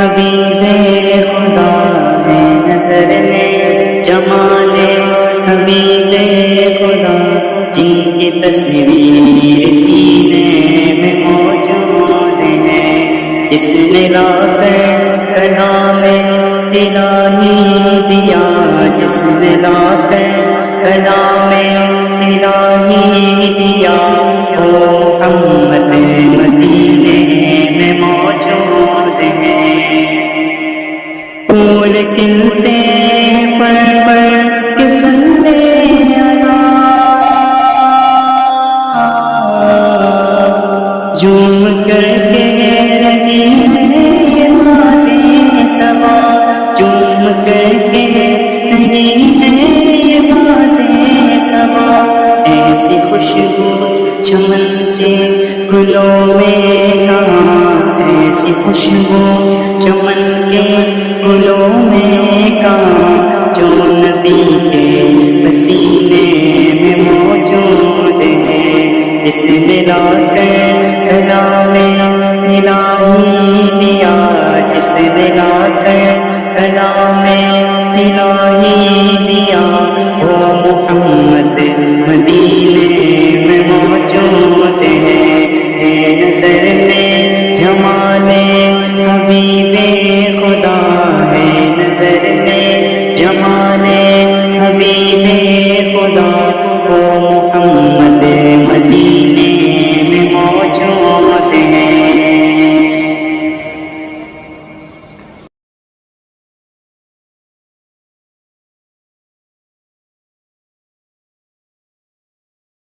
حبیب خدا ہے نظر میں جمال حبیب خدا، جن کی تصویر سینے میں موجود ہے، جس نے لا کر کلام الہی دیا، جس نے لا کر کلام الہی دیا، وہ محمد مدینے میں موجود ہے۔ پھول کھلتے پر کے سندے جھوم کر کے رہی ہے باتیں سوا، جھوم کر کے رہی ہے باتیں سوا، ایسی خوشبو چمن کے گلوں میں کہاں، ایسی خوشبو چمن کے گلوں میں کہاں، جو نبی کے پسینے میں موجود ہے، جس نے لا کر کلام الہی دیا، جس نے لا کر کلام الہی دیا، وہ محمد مدینے میں موجود ہے۔ نظر میں جمال حبیب خدا ہے، نظر میں جمال